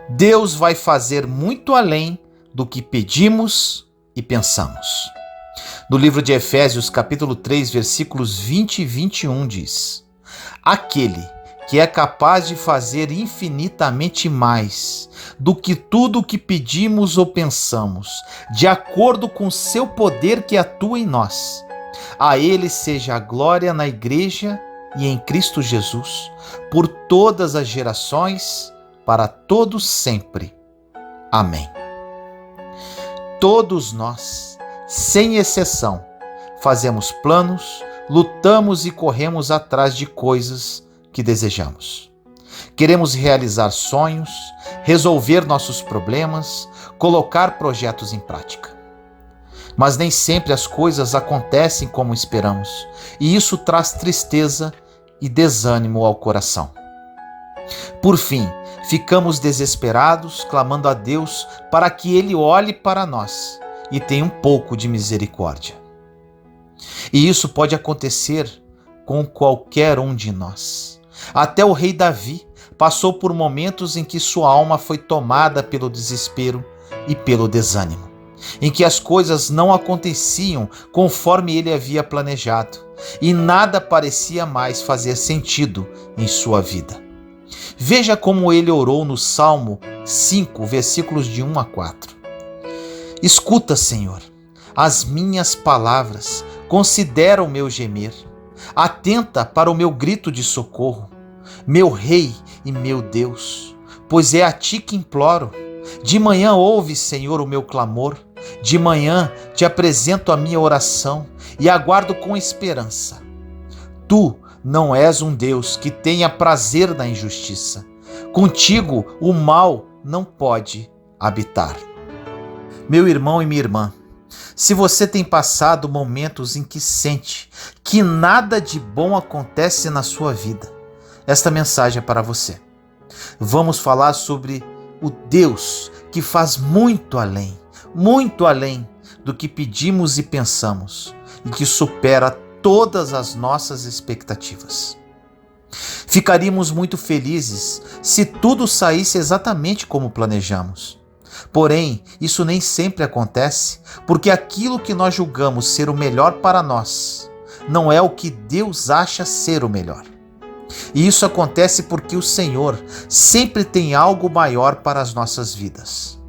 Deus vai fazer muito além do que pedimos e pensamos. No livro de Efésios, capítulo 3, versículos 20 e 21 diz: Aquele que é capaz de fazer infinitamente mais do que tudo o que pedimos ou pensamos, de acordo com o seu poder que atua em nós. A Ele seja a glória na Igreja e em Cristo Jesus, por todas as gerações, para todos sempre. Amém. Todos nós, sem exceção, fazemos planos, lutamos e corremos atrás de coisas que desejamos. Queremos realizar sonhos, resolver nossos problemas, colocar projetos em prática. Mas nem sempre as coisas acontecem como esperamos, e isso traz tristeza e desânimo ao coração. Por fim, ficamos desesperados, clamando a Deus para que Ele olhe para nós e tenha um pouco de misericórdia. E isso pode acontecer com qualquer um de nós. Até o rei Davi passou por momentos em que sua alma foi tomada pelo desespero e pelo desânimo, em que as coisas não aconteciam conforme ele havia planejado e nada parecia mais fazer sentido em sua vida. Veja como ele orou no Salmo 5, versículos de 1 a 4. Escuta, Senhor, as minhas palavras, considera o meu gemer. Atenta para o meu grito de socorro, meu Rei e meu Deus, pois é a ti que imploro. De manhã ouve, Senhor, o meu clamor. De manhã te apresento a minha oração e aguardo com esperança. Tu não és um Deus que tenha prazer na injustiça. Contigo o mal não pode habitar. Meu irmão e minha irmã, se você tem passado momentos em que sente que nada de bom acontece na sua vida, esta mensagem é para você. Vamos falar sobre o Deus que faz muito além do que pedimos e pensamos e que supera todas as nossas expectativas. Ficaríamos muito felizes se tudo saísse exatamente como planejamos. Porém, isso nem sempre acontece, porque aquilo que nós julgamos ser o melhor para nós não é o que Deus acha ser o melhor. E isso acontece porque o Senhor sempre tem algo maior para as nossas vidas.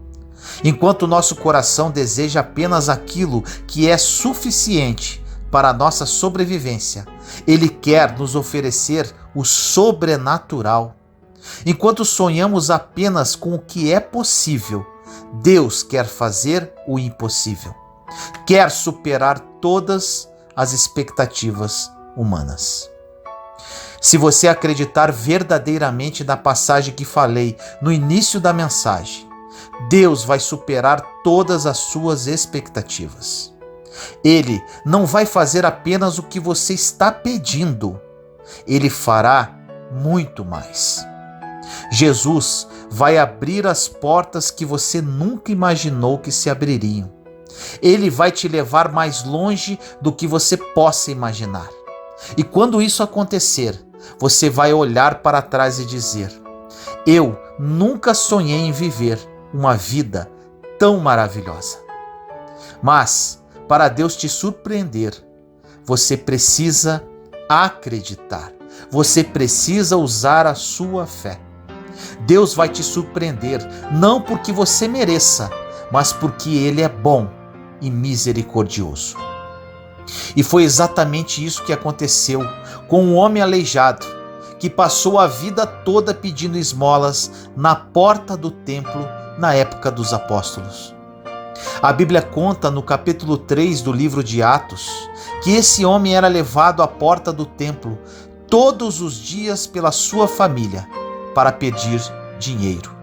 Enquanto o nosso coração deseja apenas aquilo que é suficiente para a nossa sobrevivência, Ele quer nos oferecer o sobrenatural. Enquanto sonhamos apenas com o que é possível, Deus quer fazer o impossível. Quer superar todas as expectativas humanas. Se você acreditar verdadeiramente na passagem que falei no início da mensagem, Deus vai superar todas as suas expectativas. Ele não vai fazer apenas o que você está pedindo. Ele fará muito mais. Jesus vai abrir as portas que você nunca imaginou que se abririam. Ele vai te levar mais longe do que você possa imaginar. E quando isso acontecer, você vai olhar para trás e dizer: eu nunca sonhei em viver uma vida tão maravilhosa. Mas, para Deus te surpreender, você precisa acreditar. Você precisa usar a sua fé. Deus vai te surpreender, não porque você mereça, mas porque Ele é bom e misericordioso. E foi exatamente isso que aconteceu com um homem aleijado, que passou a vida toda pedindo esmolas na porta do templo na época dos apóstolos. A Bíblia conta no capítulo 3 do livro de Atos que esse homem era levado à porta do templo todos os dias pela sua família para pedir dinheiro.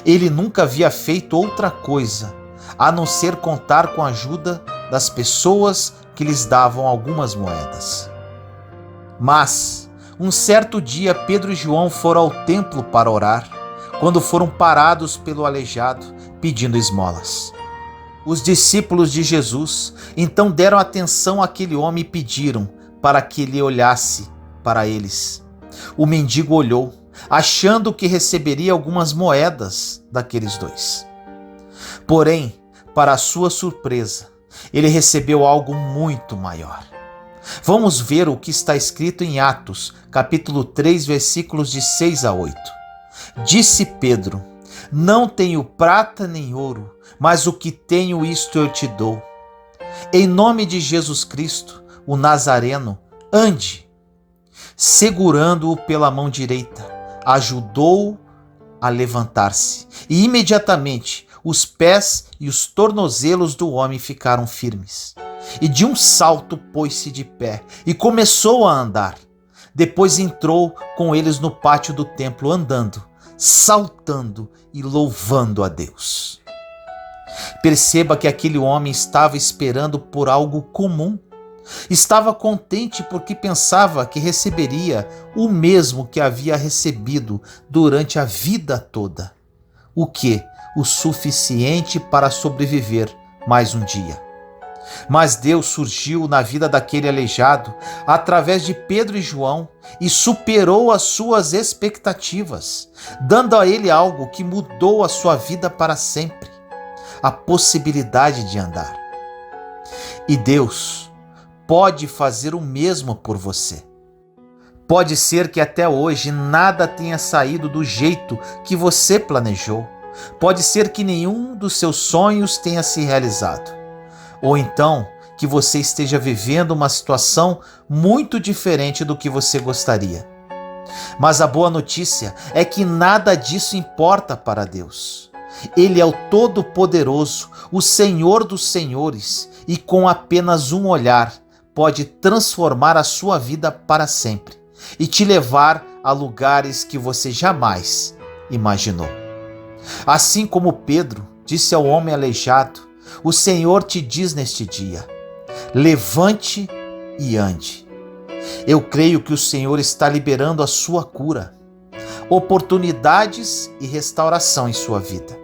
Ele nunca havia feito outra coisa a não ser contar com a ajuda das pessoas que lhes davam algumas moedas. Mas, um certo dia, Pedro e João foram ao templo para orar, quando foram parados pelo aleijado pedindo esmolas. Os discípulos de Jesus então deram atenção àquele homem e pediram para que ele olhasse para eles. O mendigo olhou, achando que receberia algumas moedas daqueles dois. Porém, para sua surpresa, ele recebeu algo muito maior. Vamos ver o que está escrito em Atos, capítulo 3, versículos de 6 a 8. Disse Pedro: não tenho prata nem ouro, mas o que tenho isto eu te dou. Em nome de Jesus Cristo, o Nazareno, ande. Segurando-o pela mão direita, ajudou-o a levantar-se, e imediatamente os pés e os tornozelos do homem ficaram firmes. E de um salto pôs-se de pé e começou a andar. Depois entrou com eles no pátio do templo, andando, saltando e louvando a Deus. Perceba que aquele homem estava esperando por algo comum. Estava contente porque pensava que receberia o mesmo que havia recebido durante a vida toda. O quê? O suficiente para sobreviver mais um dia. Mas Deus surgiu na vida daquele aleijado através de Pedro e João e superou as suas expectativas, dando a ele algo que mudou a sua vida para sempre: a possibilidade de andar. E Deus pode fazer o mesmo por você. Pode ser que até hoje nada tenha saído do jeito que você planejou. Pode ser que nenhum dos seus sonhos tenha se realizado. Ou então que você esteja vivendo uma situação muito diferente do que você gostaria. Mas a boa notícia é que nada disso importa para Deus. Ele é o Todo-Poderoso, o Senhor dos Senhores, e com apenas um olhar pode transformar a sua vida para sempre e te levar a lugares que você jamais imaginou. Assim como Pedro disse ao homem aleijado, o Senhor te diz neste dia: levante e ande. Eu creio que o Senhor está liberando a sua cura, oportunidades e restauração em sua vida.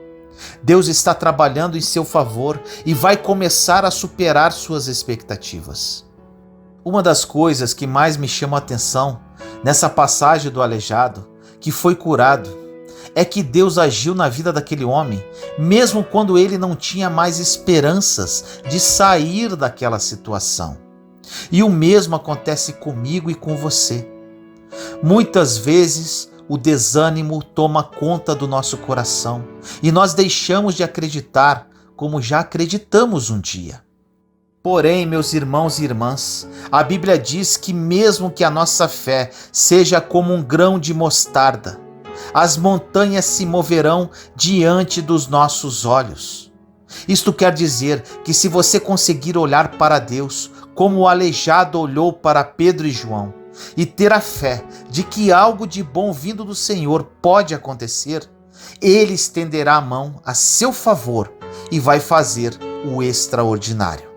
Deus está trabalhando em seu favor e vai começar a superar suas expectativas. Uma das coisas que mais me chama a atenção nessa passagem do aleijado, que foi curado, é que Deus agiu na vida daquele homem, mesmo quando ele não tinha mais esperanças de sair daquela situação. E o mesmo acontece comigo e com você. Muitas vezes o desânimo toma conta do nosso coração e nós deixamos de acreditar como já acreditamos um dia. Porém, meus irmãos e irmãs, a Bíblia diz que mesmo que a nossa fé seja como um grão de mostarda, as montanhas se moverão diante dos nossos olhos. Isto quer dizer que se você conseguir olhar para Deus como o aleijado olhou para Pedro e João e ter a fé de que algo de bom vindo do Senhor pode acontecer, Ele estenderá a mão a seu favor e vai fazer o extraordinário.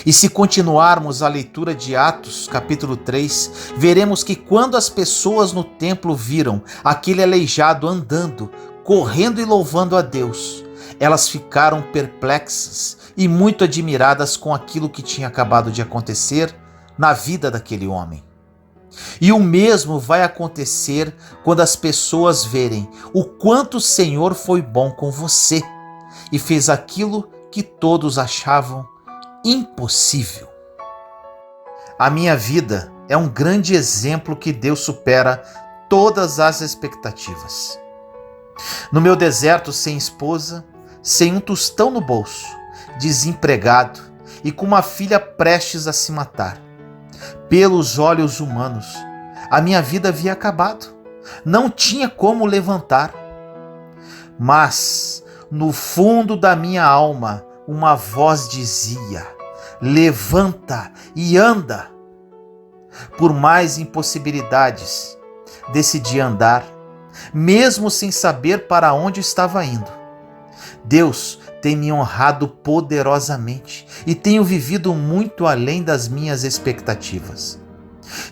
E se continuarmos a leitura de Atos, capítulo 3, veremos que quando as pessoas no templo viram aquele aleijado andando, correndo e louvando a Deus, elas ficaram perplexas e muito admiradas com aquilo que tinha acabado de acontecer na vida daquele homem. E o mesmo vai acontecer quando as pessoas verem o quanto o Senhor foi bom com você e fez aquilo que todos achavam impossível. A minha vida é um grande exemplo que Deus supera todas as expectativas. No meu deserto, sem esposa, sem um tostão no bolso, desempregado e com uma filha prestes a se matar, pelos olhos humanos, a minha vida havia acabado. Não tinha como levantar. Mas, no fundo da minha alma, uma voz dizia: levanta e anda. Por mais impossibilidades, decidi andar, mesmo sem saber para onde estava indo. Deus tem me honrado poderosamente e tenho vivido muito além das minhas expectativas.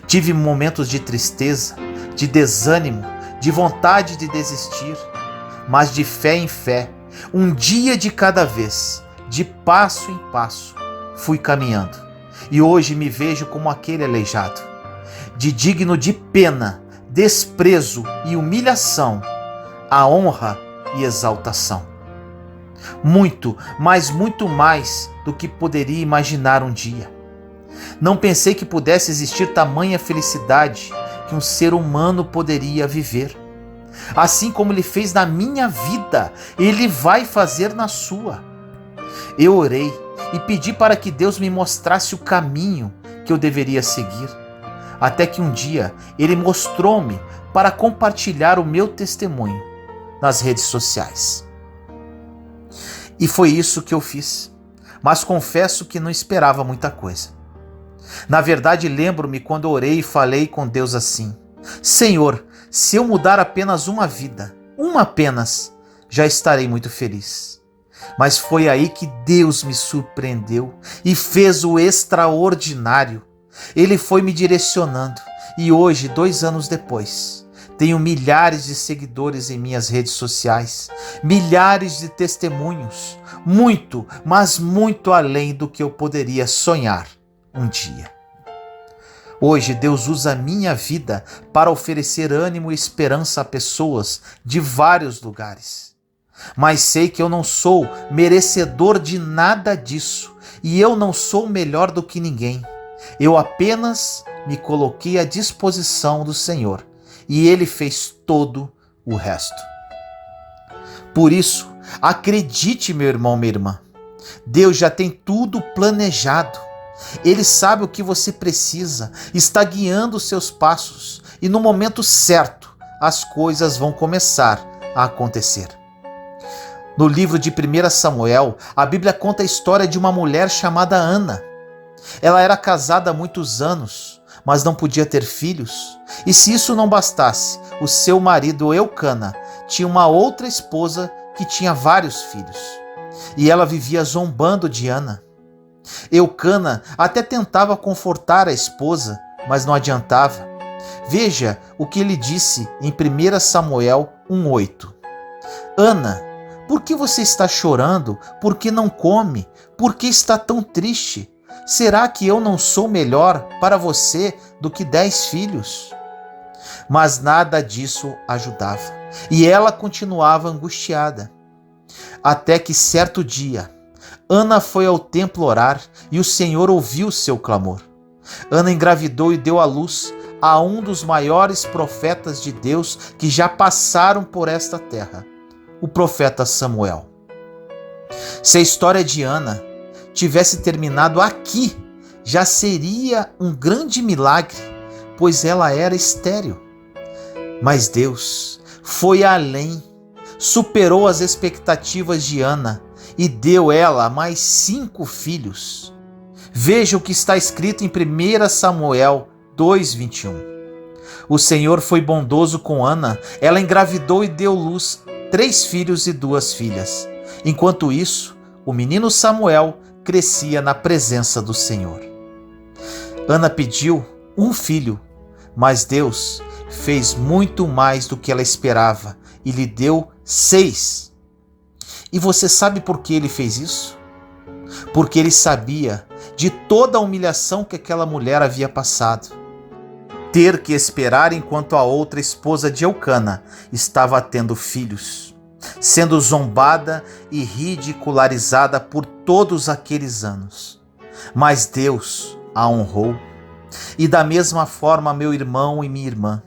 Tive momentos de tristeza, de desânimo, de vontade de desistir, mas de fé em fé, um dia de cada vez, de passo em passo, fui caminhando. E hoje me vejo como aquele aleijado, de digno de pena, desprezo e humilhação, a honra e exaltação. Muito, mas muito mais do que poderia imaginar um dia. Não pensei que pudesse existir tamanha felicidade que um ser humano poderia viver. Assim como Ele fez na minha vida, Ele vai fazer na sua. Eu orei e pedi para que Deus me mostrasse o caminho que eu deveria seguir, até que um dia Ele mostrou-me para compartilhar o meu testemunho nas redes sociais. E foi isso que eu fiz, mas confesso que não esperava muita coisa. Na verdade, lembro-me quando orei e falei com Deus assim: Senhor, se eu mudar apenas uma vida, uma apenas, já estarei muito feliz. Mas foi aí que Deus me surpreendeu e fez o extraordinário. Ele foi me direcionando e hoje, 2 anos depois, tenho milhares de seguidores em minhas redes sociais, milhares de testemunhos, muito, mas muito além do que eu poderia sonhar um dia. Hoje Deus usa a minha vida para oferecer ânimo e esperança a pessoas de vários lugares. Mas sei que eu não sou merecedor de nada disso e eu não sou melhor do que ninguém. Eu apenas me coloquei à disposição do Senhor e Ele fez todo o resto. Por isso, acredite, meu irmão, minha irmã, Deus já tem tudo planejado. Ele sabe o que você precisa, está guiando os seus passos e no momento certo as coisas vão começar a acontecer. No livro de 1 Samuel, a Bíblia conta a história de uma mulher chamada Ana. Ela era casada há muitos anos, mas não podia ter filhos. E se isso não bastasse, o seu marido Eucana tinha uma outra esposa que tinha vários filhos. E ela vivia zombando de Ana. Eucana até tentava confortar a esposa, mas não adiantava. Veja o que ele disse em 1 Samuel 1:8. Ana, por que você está chorando? Por que não come? Por que está tão triste? Será que eu não sou melhor para você do que 10 filhos? Mas nada disso ajudava, e ela continuava angustiada. Até que certo dia, Ana foi ao templo orar e o Senhor ouviu seu clamor. Ana engravidou e deu à luz a um dos maiores profetas de Deus que já passaram por esta terra, o profeta Samuel. Se a história de Ana tivesse terminado aqui, já seria um grande milagre, pois ela era estéril. Mas Deus foi além, superou as expectativas de Ana e deu ela mais 5 filhos. Veja o que está escrito em 1 Samuel 2:21. O Senhor foi bondoso com Ana, ela engravidou e deu luz 3 filhos e 2 filhas. Enquanto isso, o menino Samuel crescia na presença do Senhor. Ana pediu um filho, mas Deus fez muito mais do que ela esperava e lhe deu 6. E você sabe por que ele fez isso? Porque ele sabia de toda a humilhação que aquela mulher havia passado. Ter que esperar enquanto a outra esposa de Eucana estava tendo filhos, sendo zombada e ridicularizada por todos aqueles anos. Mas Deus a honrou. E da mesma forma, meu irmão e minha irmã,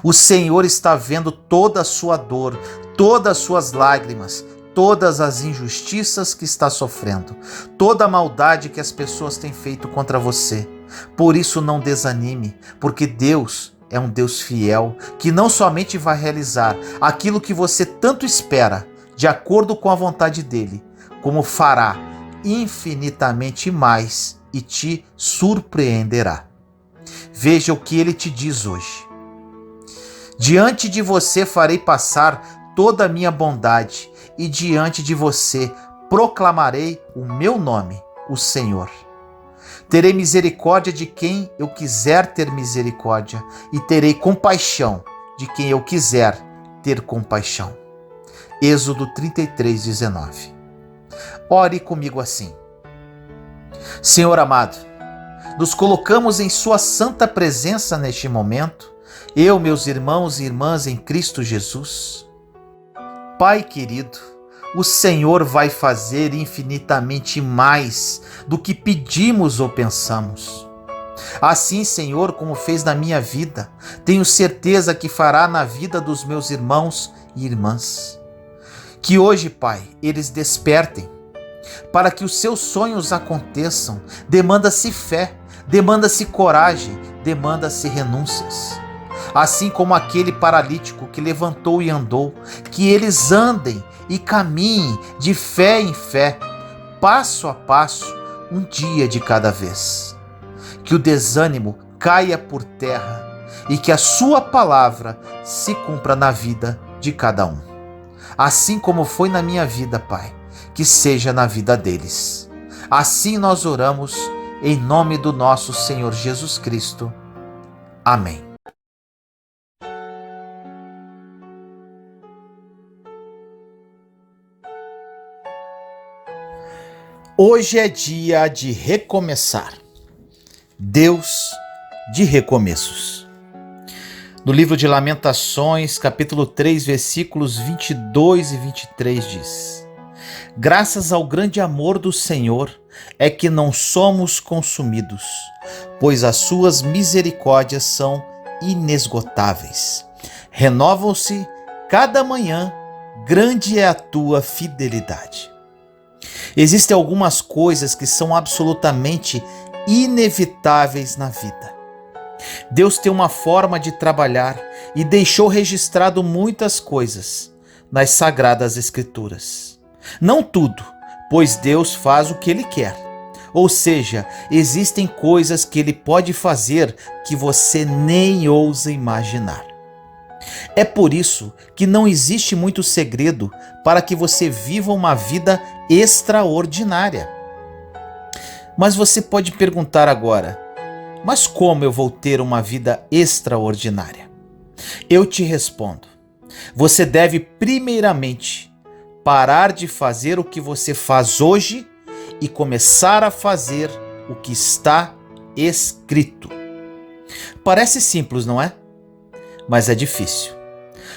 o Senhor está vendo toda a sua dor, todas as suas lágrimas, todas as injustiças que está sofrendo, toda a maldade que as pessoas têm feito contra você. Por isso não desanime, porque Deus é um Deus fiel, que não somente vai realizar aquilo que você tanto espera, de acordo com a vontade dele, como fará infinitamente mais e te surpreenderá. Veja o que ele te diz hoje. Diante de você farei passar toda a minha bondade, e diante de você proclamarei o meu nome, o Senhor. Terei misericórdia de quem eu quiser ter misericórdia, e terei compaixão de quem eu quiser ter compaixão. Êxodo 33:19. Ore comigo assim. Senhor amado, nos colocamos em sua santa presença neste momento eu, meus irmãos e irmãs em Cristo Jesus? Pai querido, o Senhor vai fazer infinitamente mais do que pedimos ou pensamos. Assim, Senhor, como fez na minha vida, tenho certeza que fará na vida dos meus irmãos e irmãs. Que hoje, Pai, eles despertem. Para que os seus sonhos aconteçam, demanda-se fé, demanda-se coragem, demanda-se renúncias. Assim como aquele paralítico que levantou e andou, que eles andem e caminhem de fé em fé, passo a passo, um dia de cada vez. Que o desânimo caia por terra e que a sua palavra se cumpra na vida de cada um. Assim como foi na minha vida, Pai, que seja na vida deles. Assim nós oramos em nome do nosso Senhor Jesus Cristo. Amém. Hoje é dia de recomeçar. Deus de recomeços. No livro de Lamentações, capítulo 3, versículos 22 e 23 diz: Graças ao grande amor do Senhor é que não somos consumidos, pois as suas misericórdias são inesgotáveis. Renovam-se cada manhã, grande é a tua fidelidade. Existem algumas coisas que são absolutamente inevitáveis na vida. Deus tem uma forma de trabalhar e deixou registrado muitas coisas nas Sagradas Escrituras. Não tudo, pois Deus faz o que Ele quer. Ou seja, existem coisas que Ele pode fazer que você nem ousa imaginar. É por isso que não existe muito segredo para que você viva uma vida extraordinária. Mas você pode perguntar agora: mas como eu vou ter uma vida extraordinária? Eu te respondo: você deve primeiramente parar de fazer o que você faz hoje e começar a fazer o que está escrito. Parece simples, não é? Mas é difícil.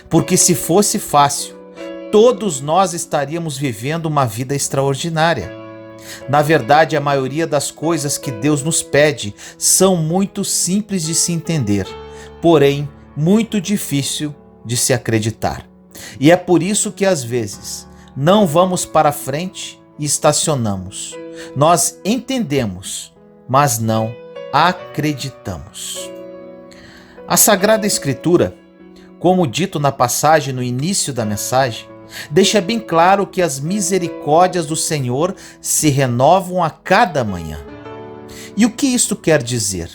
Porque se fosse fácil, todos nós estaríamos vivendo uma vida extraordinária. Na verdade, a maioria das coisas que Deus nos pede são muito simples de se entender, porém muito difícil de se acreditar. E é por isso que às vezes não vamos para frente e estacionamos. Nós entendemos, mas não acreditamos. A Sagrada Escritura, como dito na passagem no início da mensagem, deixa bem claro que as misericórdias do Senhor se renovam a cada manhã. E o que isto quer dizer?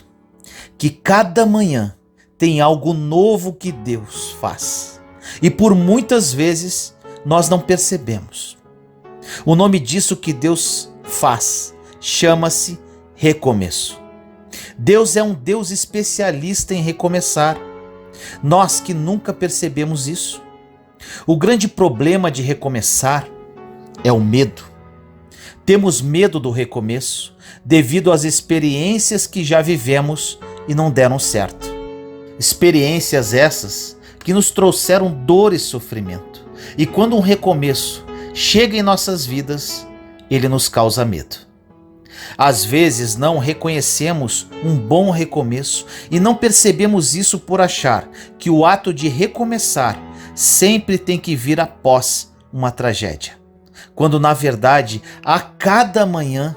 Que cada manhã tem algo novo que Deus faz. E por muitas vezes nós não percebemos. O nome disso que Deus faz chama-se recomeço. Deus é um Deus especialista em recomeçar. Nós que nunca percebemos isso. O grande problema de recomeçar é o medo. Temos medo do recomeço devido às experiências que já vivemos e não deram certo. Experiências essas que nos trouxeram dor e sofrimento. E quando um recomeço chega em nossas vidas, ele nos causa medo. Às vezes não reconhecemos um bom recomeço e não percebemos isso por achar que o ato de recomeçar sempre tem que vir após uma tragédia. Quando na verdade, a cada manhã,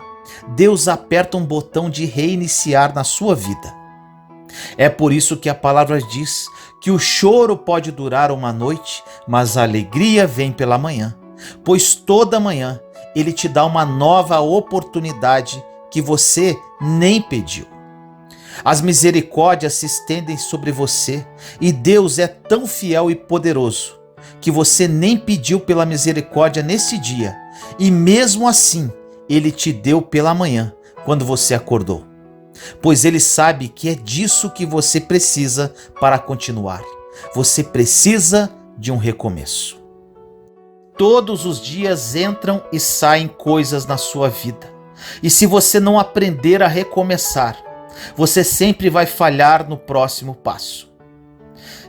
Deus aperta um botão de reiniciar na sua vida. É por isso que a palavra diz que o choro pode durar uma noite, mas a alegria vem pela manhã, pois toda manhã Ele te dá uma nova oportunidade que você nem pediu. As misericórdias se estendem sobre você e Deus é tão fiel e poderoso que você nem pediu pela misericórdia nesse dia e mesmo assim Ele te deu pela manhã quando você acordou, pois Ele sabe que é disso que você precisa para continuar. Você precisa de um recomeço. Todos os dias entram e saem coisas na sua vida. E se você não aprender a recomeçar, você sempre vai falhar no próximo passo.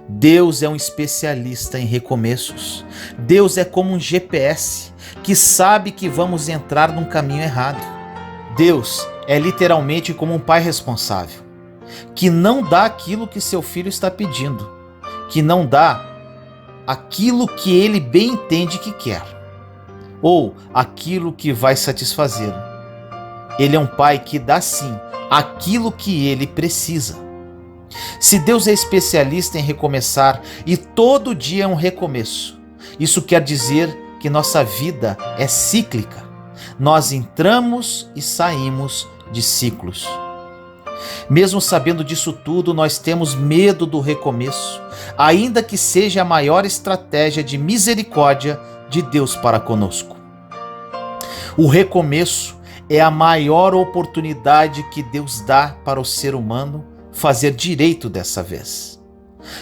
Deus é um especialista em recomeços. Deus é como um GPS que sabe que vamos entrar num caminho errado. Deus é literalmente como um pai responsável, que não dá aquilo que seu filho está pedindo, que não dá aquilo que ele bem entende que quer, ou aquilo que vai satisfazê-lo. Ele é um pai que dá sim aquilo que ele precisa. Se Deus é especialista em recomeçar e todo dia é um recomeço, isso quer dizer que nossa vida é cíclica. Nós entramos e saímos de ciclos. Mesmo sabendo disso tudo, nós temos medo do recomeço, ainda que seja a maior estratégia de misericórdia de Deus para conosco. O recomeço é a maior oportunidade que Deus dá para o ser humano fazer direito dessa vez.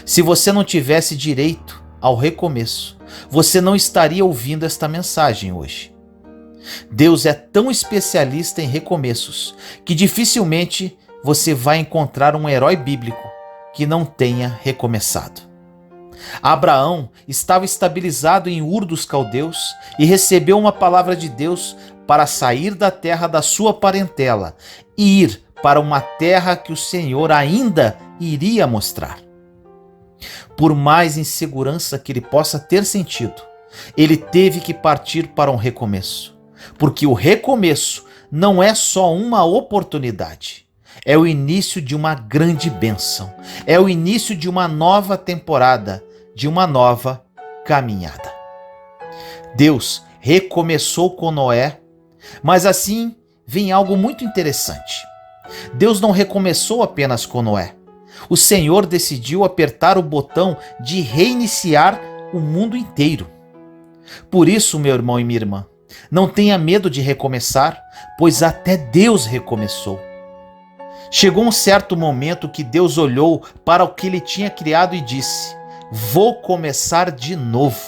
Se você não tivesse direito ao recomeço, você não estaria ouvindo esta mensagem hoje. Deus é tão especialista em recomeços que dificilmente você vai encontrar um herói bíblico que não tenha recomeçado. Abraão estava estabilizado em Ur dos Caldeus e recebeu uma palavra de Deus para sair da terra da sua parentela e ir para uma terra que o Senhor ainda iria mostrar. Por mais insegurança que ele possa ter sentido, ele teve que partir para um recomeço, porque o recomeço não é só uma oportunidade, é o início de uma grande bênção, é o início de uma nova temporada, de uma nova caminhada. Deus recomeçou com Noé, mas assim vem algo muito interessante. Deus não recomeçou apenas com Noé. O Senhor decidiu apertar o botão de reiniciar o mundo inteiro. Por isso, meu irmão e minha irmã, não tenha medo de recomeçar, pois até Deus recomeçou. Chegou um certo momento que Deus olhou para o que ele tinha criado e disse: vou começar de novo.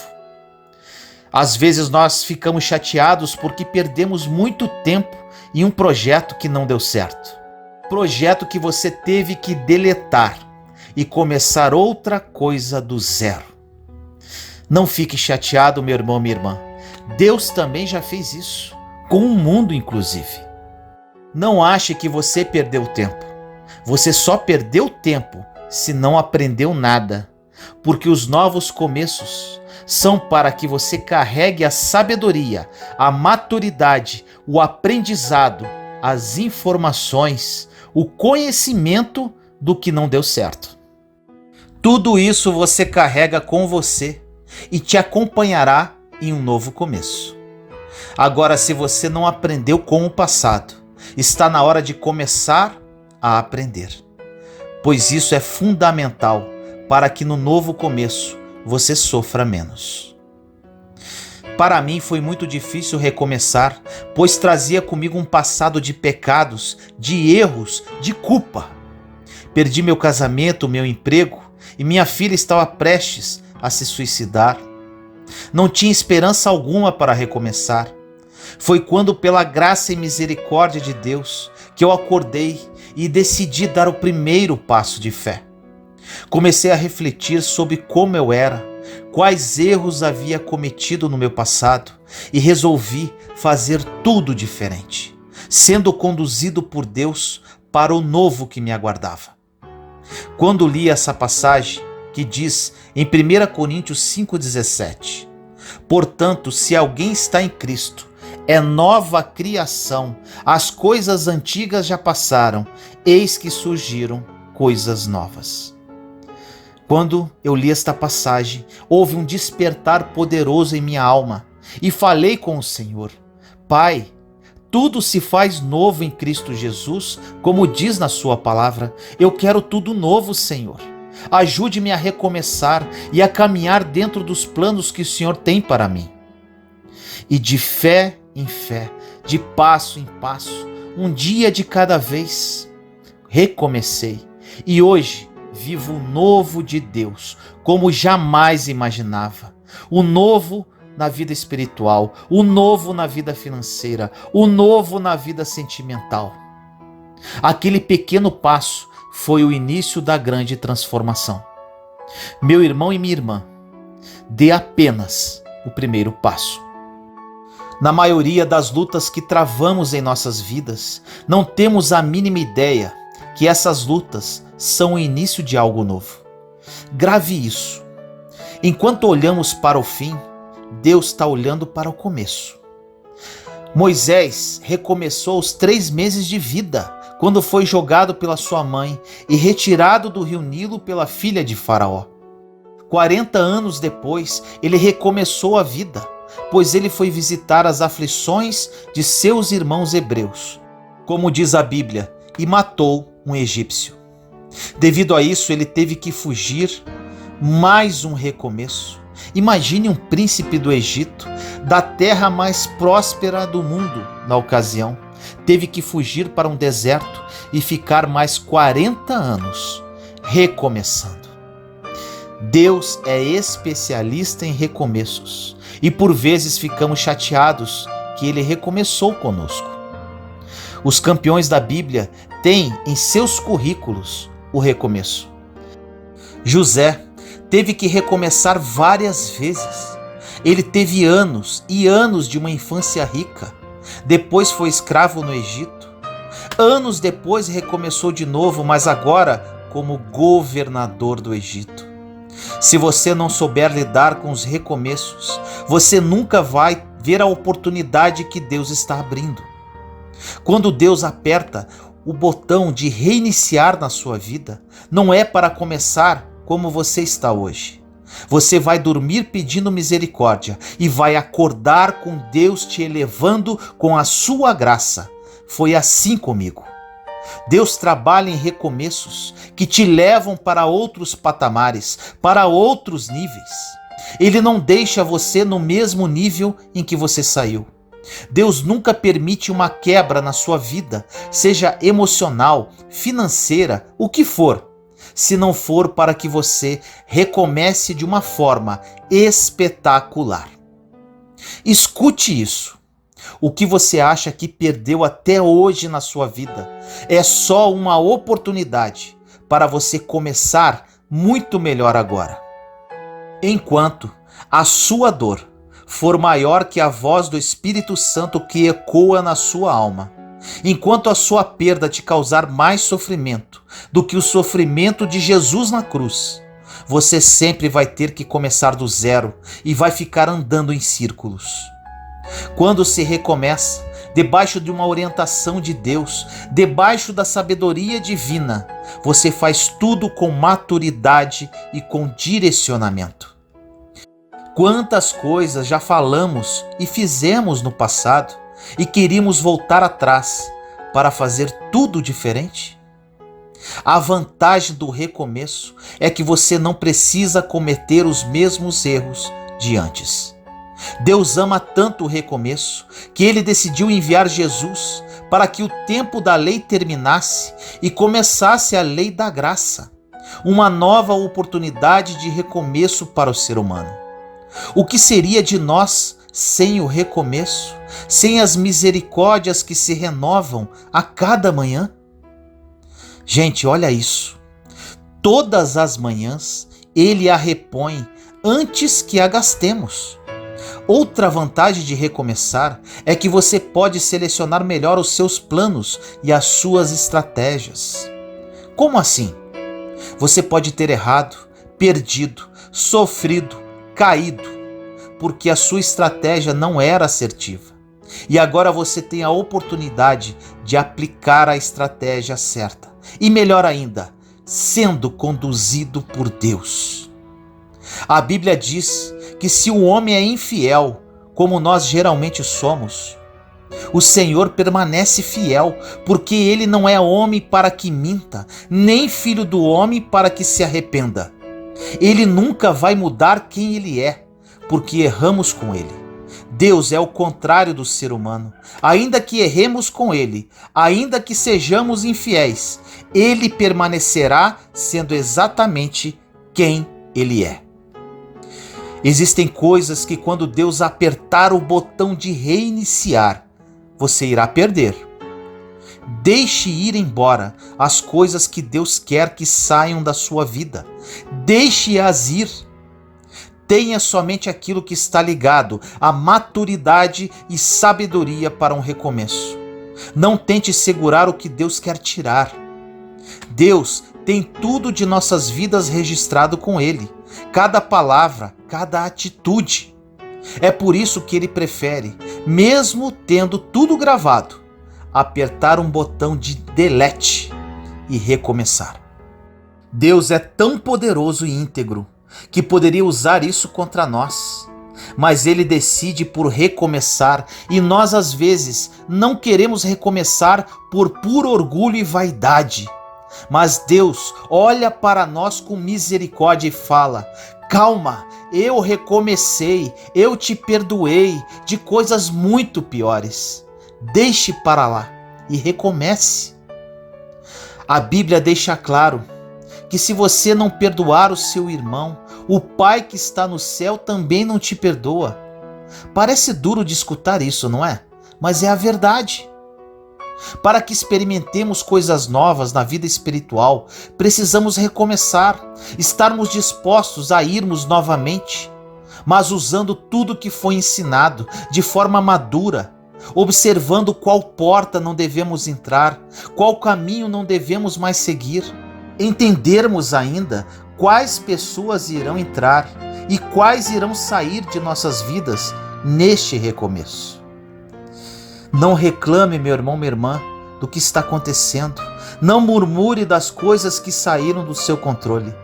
Às vezes nós ficamos chateados porque perdemos muito tempo em um projeto que não deu certo. Projeto que você teve que deletar e começar outra coisa do zero. Não fique chateado, meu irmão, minha irmã. Deus também já fez isso, com o mundo inclusive. Não ache que você perdeu tempo. Você só perdeu tempo se não aprendeu nada, porque os novos começos são para que você carregue a sabedoria, a maturidade, o aprendizado, as informações, o conhecimento do que não deu certo. Tudo isso você carrega com você e te acompanhará em um novo começo. Agora, se você não aprendeu com o passado, está na hora de começar a aprender, pois isso é fundamental para que no novo começo você sofra menos. Para mim foi muito difícil recomeçar, pois trazia comigo um passado de pecados, de erros, de culpa. Perdi meu casamento, meu emprego e minha filha estava prestes a se suicidar. Não tinha esperança alguma para recomeçar. Foi quando, pela graça e misericórdia de Deus, que eu acordei e decidi dar o primeiro passo de fé. Comecei a refletir sobre como eu era, quais erros havia cometido no meu passado e resolvi fazer tudo diferente, sendo conduzido por Deus para o novo que me aguardava. Quando li essa passagem que diz em 1 Coríntios 5,17: portanto, se alguém está em Cristo, é nova criação, as coisas antigas já passaram, eis que surgiram coisas novas. Quando eu li esta passagem, houve um despertar poderoso em minha alma e falei com o Senhor: Pai, tudo se faz novo em Cristo Jesus, como diz na sua palavra. Eu quero tudo novo, Senhor. Ajude-me a recomeçar e a caminhar dentro dos planos que o Senhor tem para mim. E de fé em fé, de passo em passo, um dia de cada vez, recomecei. E hoje vivo o novo de Deus, como jamais imaginava. O novo na vida espiritual, o novo na vida financeira, o novo na vida sentimental. Aquele pequeno passo foi o início da grande transformação. Meu irmão e minha irmã, dê apenas o primeiro passo. Na maioria das lutas que travamos em nossas vidas, não temos a mínima ideia que essas lutas são o início de algo novo. Grave isso. Enquanto olhamos para o fim, Deus está olhando para o começo. Moisés recomeçou aos 3 meses de vida, quando foi jogado pela sua mãe e retirado do rio Nilo pela filha de Faraó. 40 anos depois, ele recomeçou a vida, pois ele foi visitar as aflições de seus irmãos hebreus, como diz a Bíblia, e matou um egípcio. Devido a isso, ele teve que fugir. Mais um recomeço. Imagine um príncipe do Egito, da terra mais próspera do mundo na ocasião, teve que fugir para um deserto e ficar mais 40 anos recomeçando. Deus é especialista em recomeços e por vezes ficamos chateados que ele recomeçou conosco. Os campeões da Bíblia têm em seus currículos o recomeço. José teve que recomeçar várias vezes. Ele teve anos e anos de uma infância rica. Depois foi escravo no Egito. Anos depois recomeçou de novo, mas agora como governador do Egito. Se você não souber lidar com os recomeços, você nunca vai ver a oportunidade que Deus está abrindo. Quando Deus aperta o botão de reiniciar na sua vida, não é para começar como você está hoje. Você vai dormir pedindo misericórdia e vai acordar com Deus te elevando com a sua graça. Foi assim comigo. Deus trabalha em recomeços que te levam para outros patamares, para outros níveis. Ele não deixa você no mesmo nível em que você saiu. Deus nunca permite uma quebra na sua vida, seja emocional, financeira, o que for, se não for para que você recomece de uma forma espetacular. Escute isso. O que você acha que perdeu até hoje na sua vida é só uma oportunidade para você começar muito melhor agora. Enquanto a sua dor for maior que a voz do Espírito Santo que ecoa na sua alma, enquanto a sua perda te causar mais sofrimento do que o sofrimento de Jesus na cruz, você sempre vai ter que começar do zero e vai ficar andando em círculos. Quando se recomeça, debaixo de uma orientação de Deus, debaixo da sabedoria divina, você faz tudo com maturidade e com direcionamento. Quantas coisas já falamos e fizemos no passado e queríamos voltar atrás para fazer tudo diferente? A vantagem do recomeço é que você não precisa cometer os mesmos erros de antes. Deus ama tanto o recomeço que ele decidiu enviar Jesus para que o tempo da lei terminasse e começasse a lei da graça, uma nova oportunidade de recomeço para o ser humano. O que seria de nós sem o recomeço, sem as misericórdias que se renovam a cada manhã? Gente, olha isso. Todas as manhãs ele a repõe antes que a gastemos. Outra vantagem de recomeçar é que você pode selecionar melhor os seus planos e as suas estratégias. Como assim? Você pode ter errado, perdido, sofrido, caído, porque a sua estratégia não era assertiva. E agora você tem a oportunidade de aplicar a estratégia certa. E melhor ainda, sendo conduzido por Deus. A Bíblia diz que se o homem é infiel, como nós geralmente somos, o Senhor permanece fiel, porque ele não é homem para que minta, nem filho do homem para que se arrependa. Ele nunca vai mudar quem ele é, porque erramos com ele. Deus é o contrário do ser humano. Ainda que erremos com ele, ainda que sejamos infiéis, ele permanecerá sendo exatamente quem ele é. Existem coisas que quando Deus apertar o botão de reiniciar, você irá perder. Deixe ir embora as coisas que Deus quer que saiam da sua vida. Deixe-as ir. Tenha somente aquilo que está ligado à maturidade e sabedoria para um recomeço. Não tente segurar o que Deus quer tirar. Deus tem tudo de nossas vidas registrado com Ele, cada palavra, cada atitude. É por isso que Ele prefere, mesmo tendo tudo gravado, apertar um botão de delete e recomeçar. Deus é tão poderoso e íntegro que poderia usar isso contra nós, mas Ele decide por recomeçar e nós às vezes não queremos recomeçar por puro orgulho e vaidade. Mas Deus olha para nós com misericórdia e fala: calma, eu recomecei, eu te perdoei de coisas muito piores. Deixe para lá e recomece. A Bíblia deixa claro que se você não perdoar o seu irmão, o Pai que está no céu também não te perdoa. Parece duro de escutar isso, não é? Mas é a verdade. Para que experimentemos coisas novas na vida espiritual, precisamos recomeçar, estarmos dispostos a irmos novamente, mas usando tudo que foi ensinado de forma madura, observando qual porta não devemos entrar, qual caminho não devemos mais seguir, entendermos ainda quais pessoas irão entrar e quais irão sair de nossas vidas neste recomeço. Não reclame, meu irmão, minha irmã, do que está acontecendo. Não murmure das coisas que saíram do seu controle.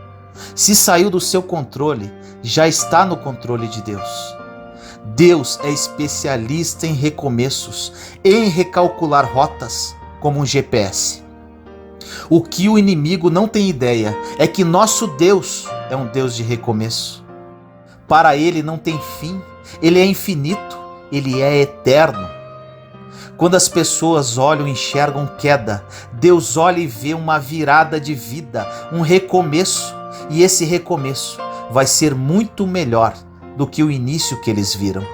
Se saiu do seu controle, já está no controle de Deus. Deus é especialista em recomeços, em recalcular rotas, como um GPS. O que o inimigo não tem ideia é que nosso Deus é um Deus de recomeço. Para ele não tem fim, ele é infinito, ele é eterno. Quando as pessoas olham e enxergam queda, Deus olha e vê uma virada de vida, um recomeço, e esse recomeço vai ser muito melhor do que o início que eles viram.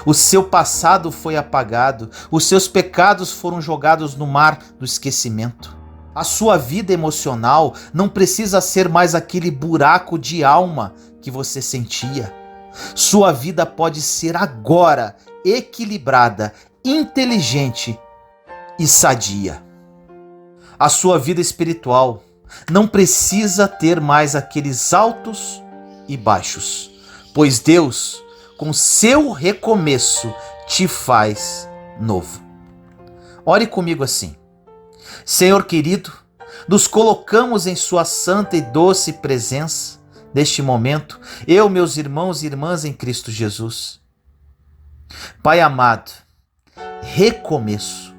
O seu passado foi apagado, os seus pecados foram jogados no mar do esquecimento. A sua vida emocional não precisa ser mais aquele buraco de alma que você sentia. Sua vida pode ser agora equilibrada, inteligente e sadia. A sua vida espiritual não precisa ter mais aqueles altos e baixos, pois Deus, com seu recomeço, te faz novo. Ore comigo assim: Senhor querido, nos colocamos em sua santa e doce presença neste momento, eu, meus irmãos e irmãs em Cristo Jesus. Pai amado, recomeço.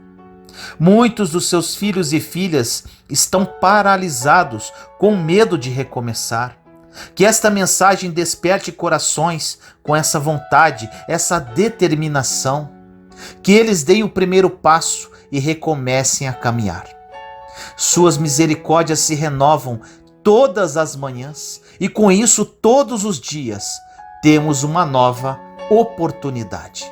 Muitos dos seus filhos e filhas estão paralisados com medo de recomeçar. Que esta mensagem desperte corações com essa vontade, essa determinação. Que eles deem o primeiro passo e recomecem a caminhar. Suas misericórdias se renovam todas as manhãs e com isso todos os dias temos uma nova oportunidade.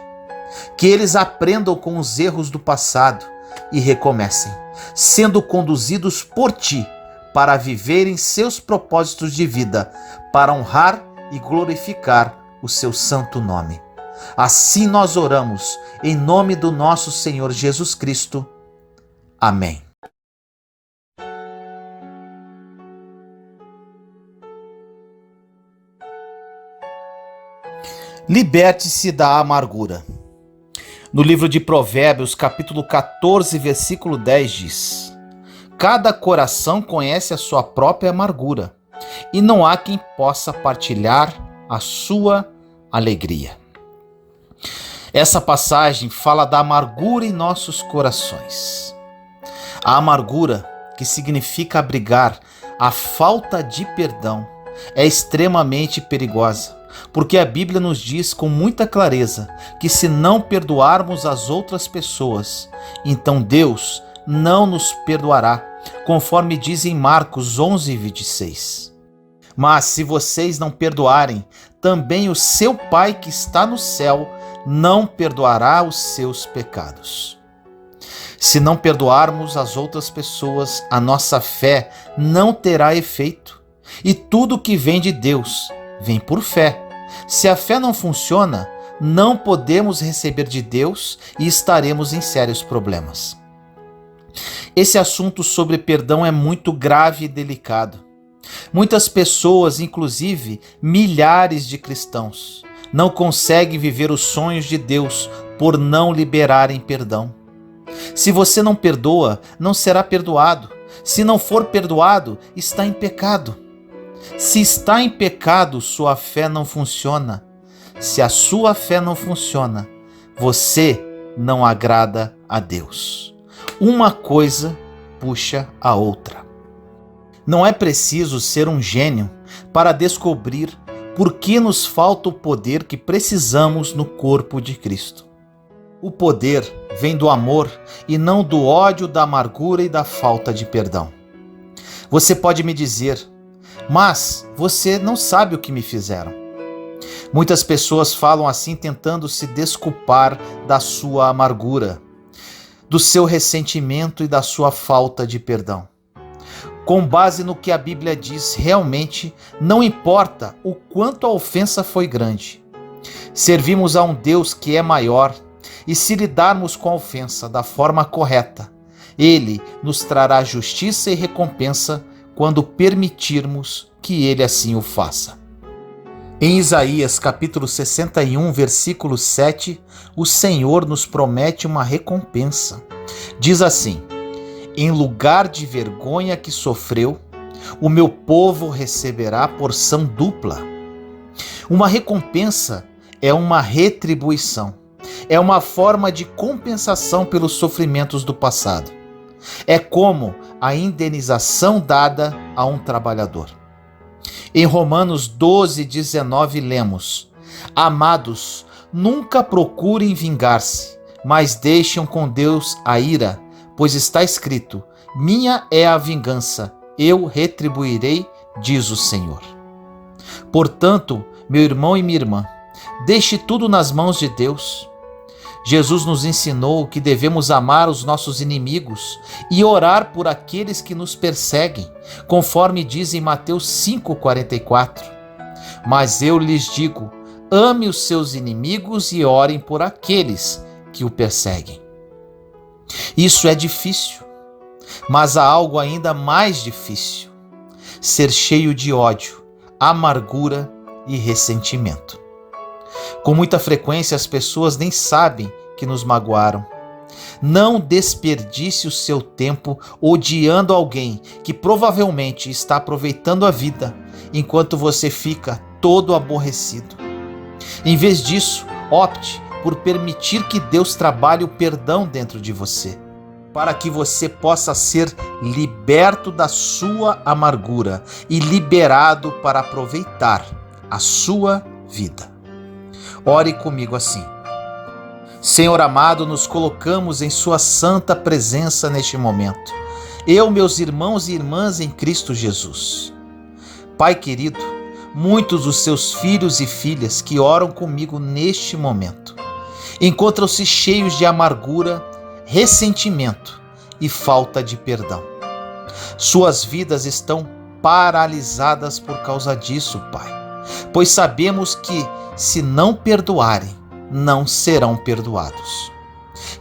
Que eles aprendam com os erros do passado e recomecem, sendo conduzidos por ti para viverem seus propósitos de vida, para honrar e glorificar o seu santo nome. Assim nós oramos, em nome do nosso Senhor Jesus Cristo. Amém. Liberte-se da amargura. No livro de Provérbios, capítulo 14, versículo 10 diz: cada coração conhece a sua própria amargura, e não há quem possa partilhar a sua alegria. Essa passagem fala da amargura em nossos corações. A amargura, que significa abrigar a falta de perdão, é extremamente perigosa, porque a Bíblia nos diz com muita clareza que se não perdoarmos as outras pessoas, então Deus não nos perdoará, conforme diz em Marcos 11:26. Mas se vocês não perdoarem, também o seu Pai que está no céu não perdoará os seus pecados. Se não perdoarmos as outras pessoas, a nossa fé não terá efeito. E tudo que vem de Deus vem por fé. Se a fé não funciona, não podemos receber de Deus e estaremos em sérios problemas. Esse assunto sobre perdão é muito grave e delicado. Muitas pessoas, inclusive milhares de cristãos, não conseguem viver os sonhos de Deus por não liberarem perdão. Se você não perdoa, não será perdoado. Se não for perdoado, está em pecado. Se está em pecado, sua fé não funciona. Se a sua fé não funciona, você não agrada a Deus. Uma coisa puxa a outra. Não é preciso ser um gênio para descobrir por que nos falta o poder que precisamos no corpo de Cristo. O poder vem do amor e não do ódio, da amargura e da falta de perdão. Você pode me dizer, mas você não sabe o que me fizeram. Muitas pessoas falam assim tentando se desculpar da sua amargura, do seu ressentimento e da sua falta de perdão. Com base no que a Bíblia diz, realmente não importa o quanto a ofensa foi grande. Servimos a um Deus que é maior e se lidarmos com a ofensa da forma correta, Ele nos trará justiça e recompensa quando permitirmos que Ele assim o faça. Em Isaías capítulo 61, versículo 7, o Senhor nos promete uma recompensa. Diz assim: em lugar de vergonha que sofreu, o meu povo receberá porção dupla. Uma recompensa é uma retribuição. É uma forma de compensação pelos sofrimentos do passado. É como a indenização dada a um trabalhador. Em Romanos 12:19 lemos: amados, nunca procurem vingar-se, mas deixem com Deus a ira, pois está escrito: minha é a vingança, eu retribuirei, diz o Senhor. Portanto, meu irmão e minha irmã, deixe tudo nas mãos de Deus. Jesus nos ensinou que devemos amar os nossos inimigos e orar por aqueles que nos perseguem, conforme diz em Mateus 5,44. Mas eu lhes digo, ame os seus inimigos e orem por aqueles que o perseguem. Isso é difícil, mas há algo ainda mais difícil: ser cheio de ódio, amargura e ressentimento. Com muita frequência as pessoas nem sabem que nos magoaram. Não desperdice o seu tempo odiando alguém que provavelmente está aproveitando a vida, enquanto você fica todo aborrecido. Em vez disso, opte por permitir que Deus trabalhe o perdão dentro de você, para que você possa ser liberto da sua amargura e liberado para aproveitar a sua vida. Ore comigo assim: Senhor amado, nos colocamos em sua santa presença neste momento. Eu, meus irmãos e irmãs em Cristo Jesus. Pai querido, muitos dos seus filhos e filhas que oram comigo neste momento encontram-se cheios de amargura, ressentimento e falta de perdão. Suas vidas estão paralisadas por causa disso, Pai, pois sabemos que, se não perdoarem, não serão perdoados.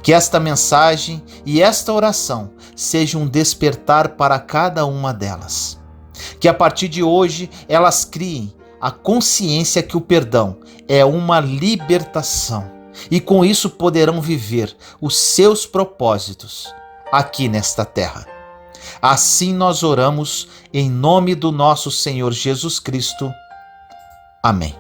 Que esta mensagem e esta oração sejam um despertar para cada uma delas. Que a partir de hoje elas criem a consciência que o perdão é uma libertação e com isso poderão viver os seus propósitos aqui nesta terra. Assim nós oramos em nome do nosso Senhor Jesus Cristo. Amém.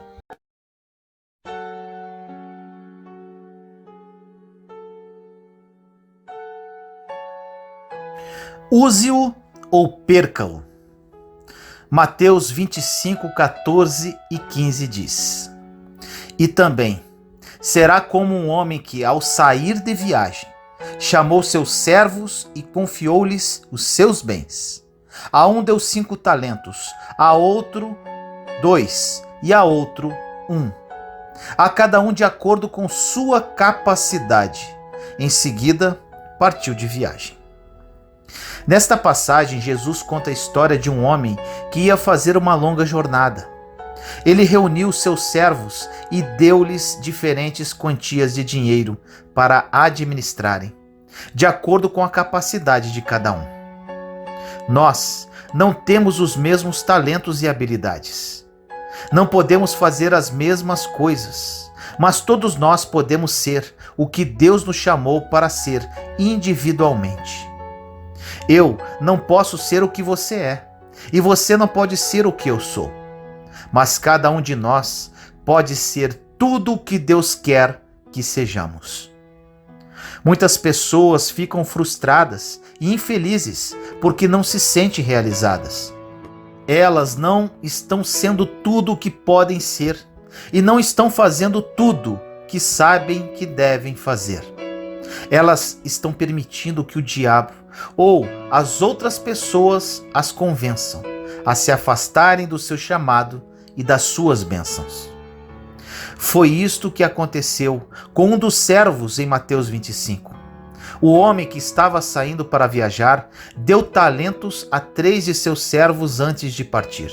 Use-o ou perca-o. Mateus 25, 14 e 15 diz: e também será como um homem que, ao sair de viagem, chamou seus servos e confiou-lhes os seus bens. A um deu 5 talentos, a outro 2 e a outro 1, a cada um de acordo com sua capacidade. Em seguida, partiu de viagem. Nesta passagem, Jesus conta a história de um homem que ia fazer uma longa jornada. Ele reuniu seus servos e deu-lhes diferentes quantias de dinheiro para administrarem, de acordo com a capacidade de cada um. Nós não temos os mesmos talentos e habilidades. Não podemos fazer as mesmas coisas, mas todos nós podemos ser o que Deus nos chamou para ser individualmente. Eu não posso ser o que você é, e você não pode ser o que eu sou. Mas cada um de nós pode ser tudo o que Deus quer que sejamos. Muitas pessoas ficam frustradas e infelizes porque não se sentem realizadas. Elas não estão sendo tudo o que podem ser e não estão fazendo tudo que sabem que devem fazer. Elas estão permitindo que o diabo ou as outras pessoas as convençam a se afastarem do seu chamado e das suas bênçãos. Foi isto que aconteceu com um dos servos em Mateus 25. O homem que estava saindo para viajar deu talentos a 3 de seus servos antes de partir.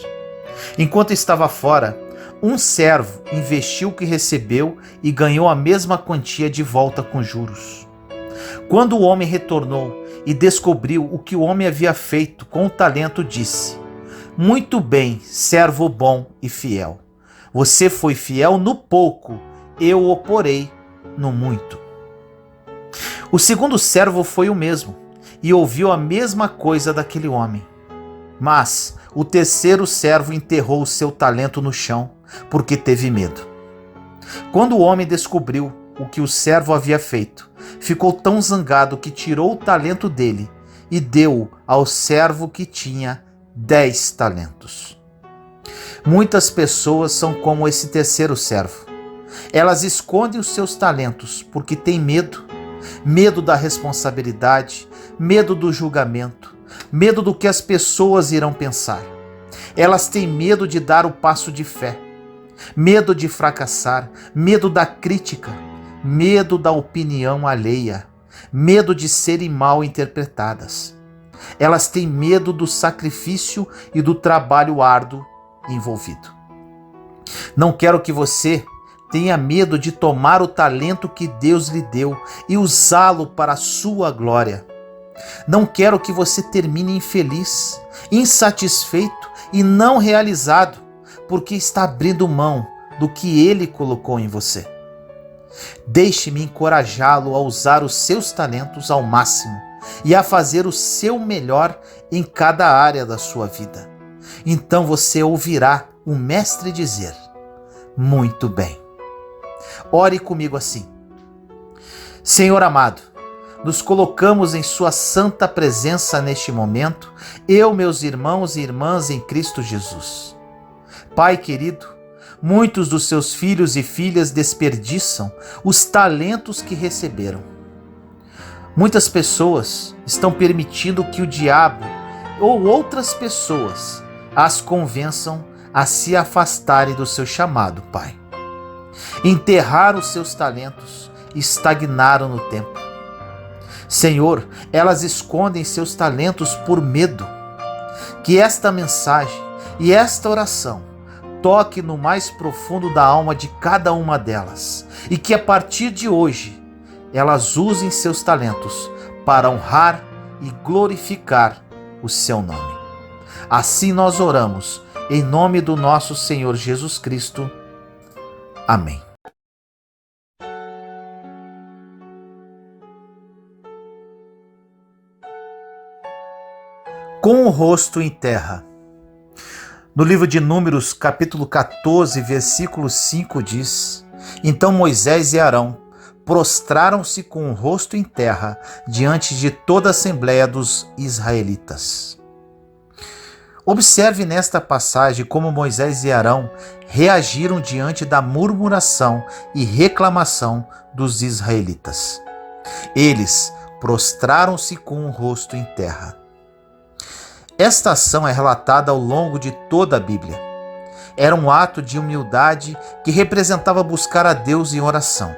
Enquanto estava fora, um servo investiu o que recebeu e ganhou a mesma quantia de volta com juros. Quando o homem retornou e descobriu o que o homem havia feito com o talento, disse: "Muito bem, servo bom e fiel. Você foi fiel no pouco, eu o porei no muito." O segundo servo foi o mesmo e ouviu a mesma coisa daquele homem. Mas o terceiro servo enterrou o seu talento no chão, porque teve medo. Quando o homem descobriu o que o servo havia feito, ficou tão zangado que tirou o talento dele e deu-o ao servo que tinha 10 talentos. Muitas pessoas são como esse terceiro servo. Elas escondem os seus talentos porque têm medo da responsabilidade, medo do julgamento, medo do que as pessoas irão pensar. Elas têm medo de dar o passo de fé, medo de fracassar, medo da crítica, medo da opinião alheia, medo de serem mal interpretadas. Elas têm medo do sacrifício e do trabalho árduo envolvido. Não quero que você tenha medo de tomar o talento que Deus lhe deu e usá-lo para a sua glória. Não quero que você termine infeliz, insatisfeito e não realizado, porque está abrindo mão do que Ele colocou em você. Deixe-me encorajá-lo a usar os seus talentos ao máximo e a fazer o seu melhor em cada área da sua vida. Então você ouvirá o Mestre dizer: "Muito bem." Ore comigo assim: Senhor amado, nos colocamos em sua santa presença neste momento, eu, meus irmãos e irmãs em Cristo Jesus. Pai querido, muitos dos seus filhos e filhas desperdiçam os talentos que receberam. Muitas pessoas estão permitindo que o diabo ou outras pessoas as convençam a se afastarem do seu chamado, Pai. Enterraram os seus talentos e estagnaram no tempo. Senhor, elas escondem seus talentos por medo. Que esta mensagem e esta oração toque no mais profundo da alma de cada uma delas e que a partir de hoje elas usem seus talentos para honrar e glorificar o seu nome. Assim nós oramos, em nome do nosso Senhor Jesus Cristo. Amém. Com o rosto em terra. No livro de Números, capítulo 14, versículo 5 diz: Então Moisés e Arão prostraram-se com o rosto em terra diante de toda a assembleia dos israelitas. Observe nesta passagem como Moisés e Arão reagiram diante da murmuração e reclamação dos israelitas. Eles prostraram-se com o rosto em terra. Esta ação é relatada ao longo de toda a Bíblia. Era um ato de humildade que representava buscar a Deus em oração.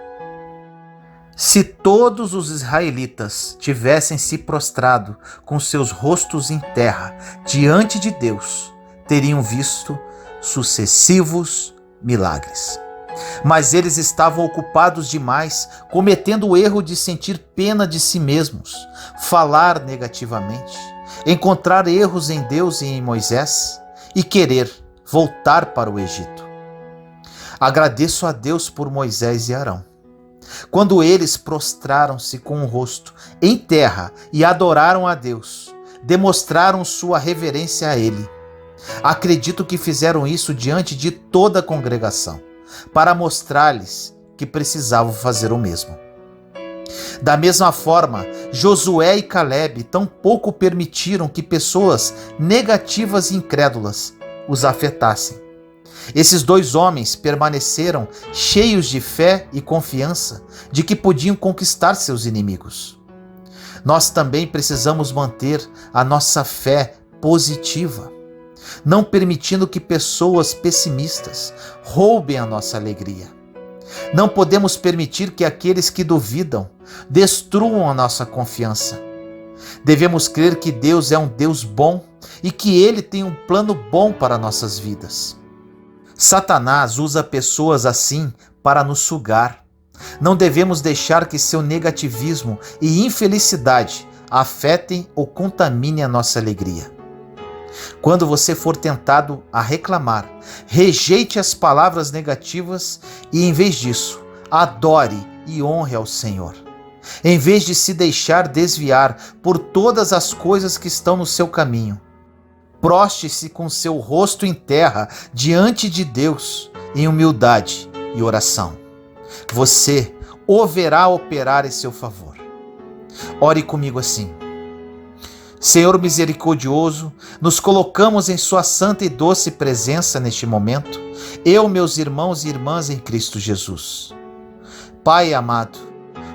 Se todos os israelitas tivessem se prostrado com seus rostos em terra diante de Deus, teriam visto sucessivos milagres. Mas eles estavam ocupados demais, cometendo o erro de sentir pena de si mesmos, falar negativamente, encontrar erros em Deus e em Moisés e querer voltar para o Egito. Agradeço a Deus por Moisés e Arão. Quando eles prostraram-se com o rosto em terra e adoraram a Deus, demonstraram sua reverência a Ele. Acredito que fizeram isso diante de toda a congregação, para mostrar-lhes que precisavam fazer o mesmo. Da mesma forma, Josué e Caleb tampouco permitiram que pessoas negativas e incrédulas os afetassem. Esses dois homens permaneceram cheios de fé e confiança de que podiam conquistar seus inimigos. Nós também precisamos manter a nossa fé positiva, não permitindo que pessoas pessimistas roubem a nossa alegria. Não podemos permitir que aqueles que duvidam destruam a nossa confiança. Devemos crer que Deus é um Deus bom e que Ele tem um plano bom para nossas vidas. Satanás usa pessoas assim para nos sugar. Não devemos deixar que seu negativismo e infelicidade afetem ou contaminem a nossa alegria. Quando você for tentado a reclamar, rejeite as palavras negativas e, em vez disso, adore e honre ao Senhor. Em vez de se deixar desviar por todas as coisas que estão no seu caminho, proste-se com seu rosto em terra diante de Deus, em humildade e oração. Você o verá operar em seu favor. Ore comigo assim. Senhor misericordioso, nos colocamos em sua santa e doce presença neste momento, eu, meus irmãos e irmãs em Cristo Jesus. Pai amado,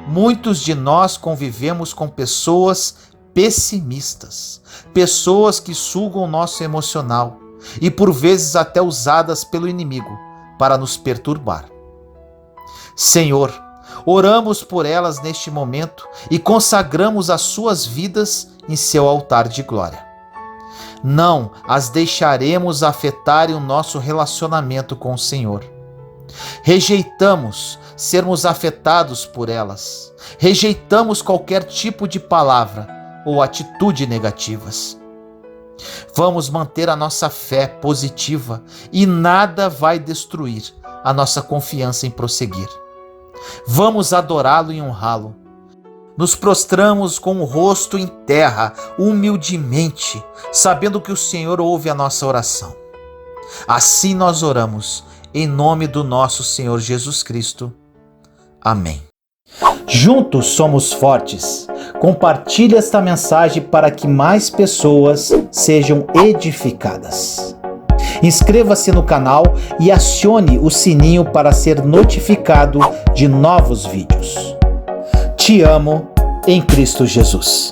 muitos de nós convivemos com pessoas pessimistas, pessoas que sugam o nosso emocional e por vezes até usadas pelo inimigo para nos perturbar. Senhor, oramos por elas neste momento e consagramos as suas vidas em seu altar de glória. Não as deixaremos afetarem o nosso relacionamento com o Senhor. Rejeitamos sermos afetados por elas. Rejeitamos qualquer tipo de palavra ou atitude negativas. Vamos manter a nossa fé positiva e nada vai destruir a nossa confiança em prosseguir. Vamos adorá-lo e honrá-lo. Nos prostramos com o rosto em terra, humildemente, sabendo que o Senhor ouve a nossa oração. Assim nós oramos, em nome do nosso Senhor Jesus Cristo. Amém. Juntos somos fortes. Compartilhe esta mensagem para que mais pessoas sejam edificadas. Inscreva-se no canal e acione o sininho para ser notificado de novos vídeos. Te amo em Cristo Jesus.